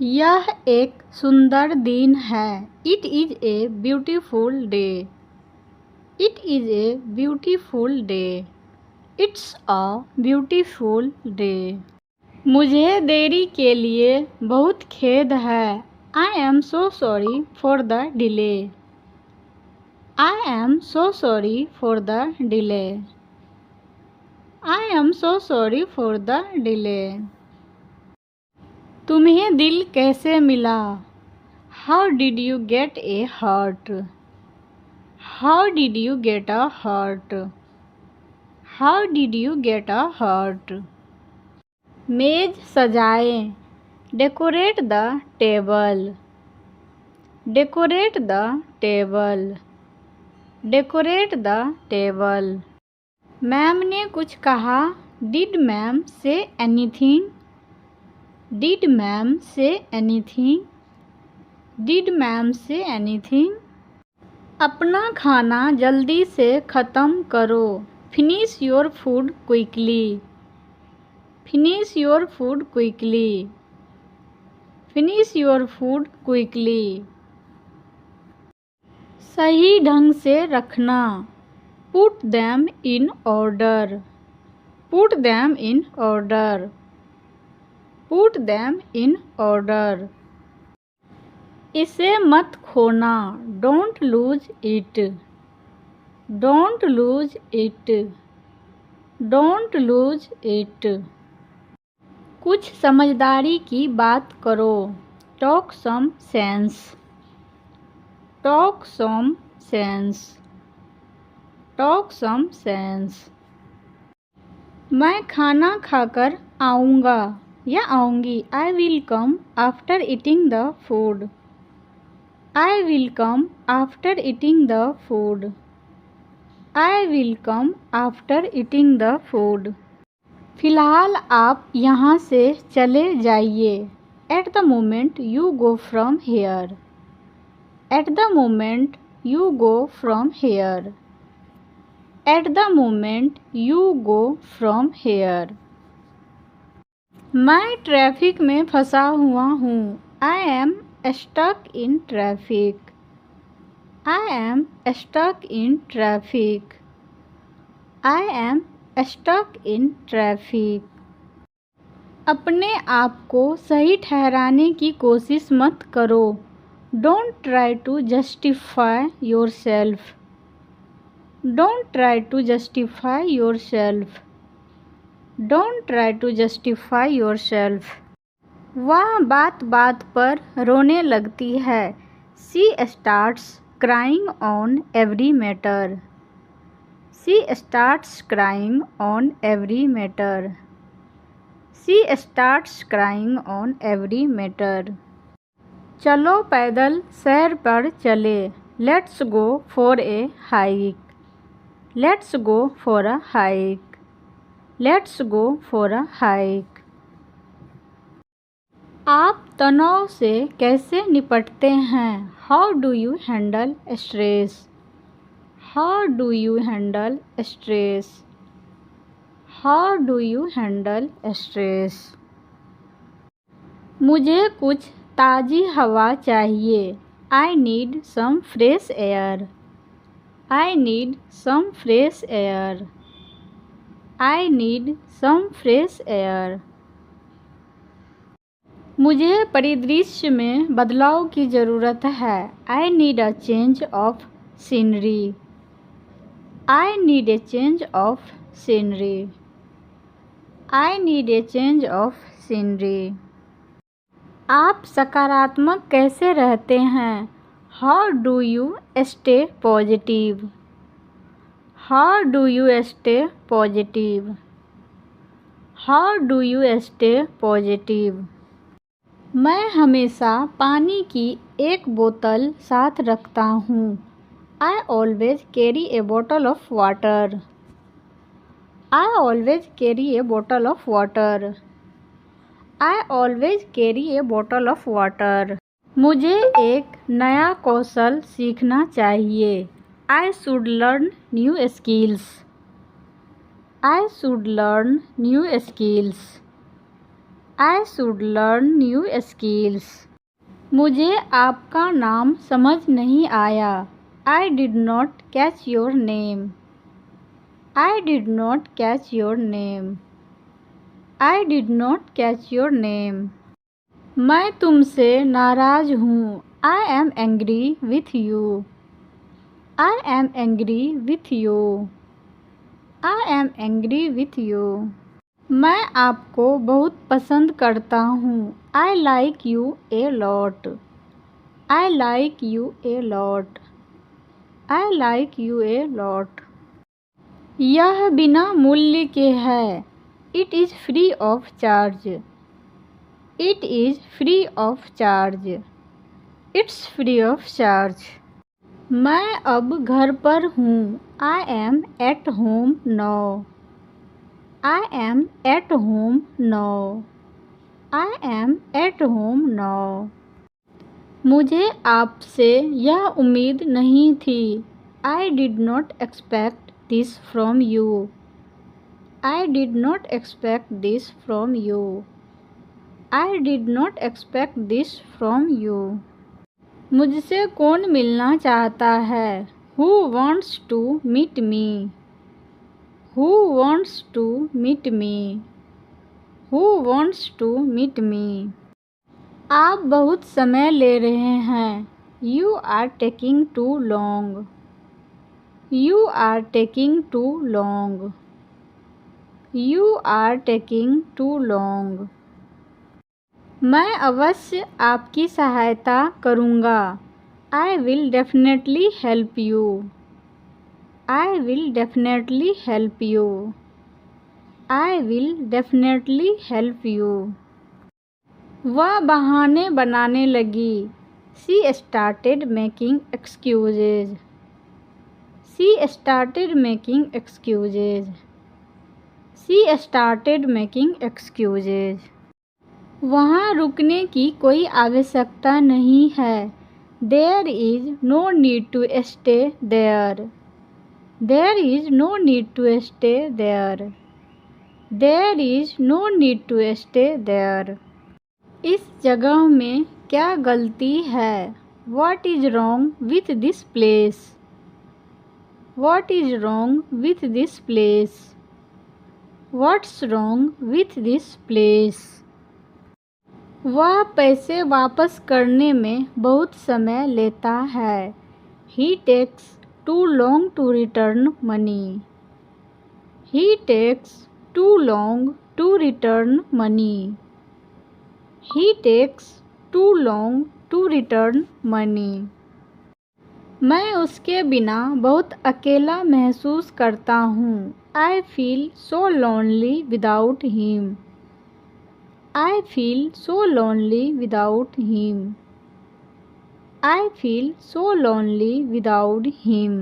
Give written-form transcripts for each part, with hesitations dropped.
यह एक सुंदर दिन है। It is a beautiful day. It is a beautiful day. It's a beautiful day. मुझे देरी के लिए बहुत खेद है। I am so sorry for the delay. I am so sorry for the delay. I am so sorry for the delay. तुम्हें दिल कैसे मिला? How did you get A heart? How did you get a heart? How did you get a heart? मेज सजाएं। Decorate the table. Decorate the table. Decorate the table. Ma'am ने कुछ कहा। Did ma'am say anything? Did ma'am say anything? Did ma'am say anything? अपना खाना जल्दी से ख़त्म करो। Finish your food quickly. Finish your food quickly. Finish your food quickly. सही ढंग से रखना। Put them in order. Put them in order. Put them in order. इसे मत खोना। Don't lose it. Don't lose it. Don't lose it. कुछ समझदारी की बात करो। Talk some sense. Talk some sense. Talk some sense. मैं खाना खाकर आऊँगा या आऊँगी। I will come after eating the food. I will come after eating the food. I will come after eating the food. फ़िलहाल आप यहाँ से चले जाइए। At the moment you go from here. At the moment you go from here. At the moment you go from here. मैं traffic में फंसा हुआ हूँ। I am stuck in traffic. I am stuck in traffic. I am stuck in traffic. अपने आप को सही ठहराने की कोशिश मत करो। Don't try to justify yourself. Don't try to justify yourself. Don't try to justify yourself. वह बात बात पर रोने लगती है। She starts crying on every matter. She starts crying on every matter. She starts crying on every matter. चलो पैदल सैर पर चले। Let's go for a hike. Let's go for a hike. Let's go for a hike. आप तनाव से कैसे निपटते हैं? How do you handle stress? How do you handle stress? How do you handle stress? मुझे कुछ ताज़ी हवा चाहिए। I need some fresh air. I need some fresh air. I need some fresh air. मुझे परिदृश्य में बदलाव की ज़रूरत है। I need a change of scenery. I need a change of scenery. I need a change of scenery. आप सकारात्मक कैसे रहते हैं? How do you stay positive? How do you stay positive? How do you stay positive? मैं हमेशा पानी की एक बोतल साथ रखता हूँ। I always carry A bottle of water. I always carry A bottle of water. I always carry A bottle of water. मुझे एक नया कौशल सीखना चाहिए। I should learn new skills. I should learn new skills. I should learn new skills. मुझे आपका नाम समझ नहीं आया. I did not catch your name. I did not catch your name. I did not catch your name. मैं तुमसे नाराज़ हूँ. I am angry with you. I am angry with you. I am angry with you. मैं आपको बहुत पसंद करता हूँ. I like you a lot. I like you a lot. I like you a lot. यह बिना मूल्य के है. It is free of charge. It is free of charge. It's free of charge. मैं अब घर पर हूँ. I am at home now. I am at home now. I am at home now. मुझे आपसे यह उम्मीद नहीं थी. I did not expect this from you. I did not expect this from you. I did not expect this from you. मुझसे कौन मिलना चाहता है? Who wants to meet me? Who wants to meet me? Who wants to meet me? आप बहुत समय ले रहे हैं. You are taking too long. You are taking too long. You are taking too long. मैं अवश्य आपकी सहायता करूँगा. I will definitely help you. I will definitely help you. I will definitely help you. वह बहाने बनाने लगी. She started making excuses. She started making excuses. She started making excuses. वहाँ रुकने की कोई आवश्यकता नहीं है. There is no need to stay there. There is no need to stay there. There is no need to stay there. इस जगह में क्या गलती है? What is wrong with this place? What is wrong with this place? What's wrong with this place? वह पैसे वापस करने में बहुत समय लेता है. He takes too long to return money. He takes too long to return money. He takes too long to return money. मैं उसके बिना बहुत अकेला महसूस करता हूँ. I feel so lonely without him. I feel so lonely without him. I feel so lonely without him.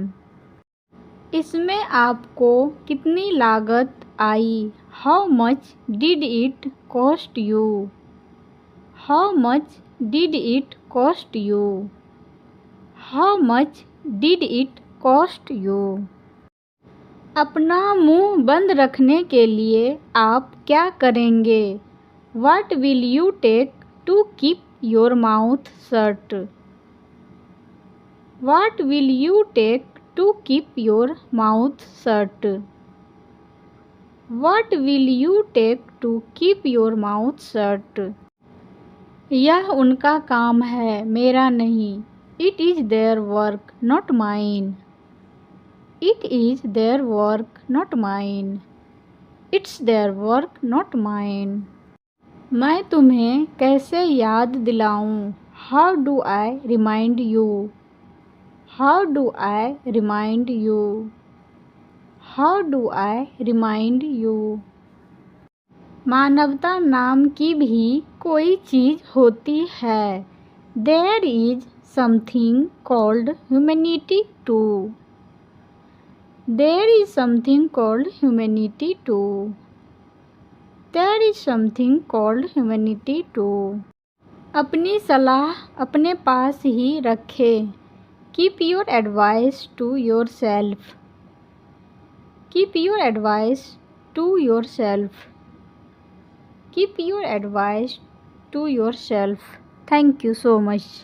इसमें आपको कितनी लागत आई? How much did it cost you? How much did it cost you? How much did it cost you? अपना मुंह बंद रखने के लिए आप क्या करेंगे? What will you take to keep your mouth shut? What will you take to keep your mouth shut? What will you take to keep your mouth shut? यह उनका काम है, मेरा नहीं. It is their work, not mine. It is their work, not mine. It's their work, not mine. मैं तुम्हें कैसे याद दिलाऊं? How do I remind you? How do I remind you? How do I remind you? मानवता नाम की भी कोई चीज़ होती है. There is something called humanity too. There is something called humanity too. There is something called humanity too. अपनी सलाह अपने पास ही रखें. Keep your advice to yourself. Keep your advice to yourself. Keep your advice to yourself. Thank you so much.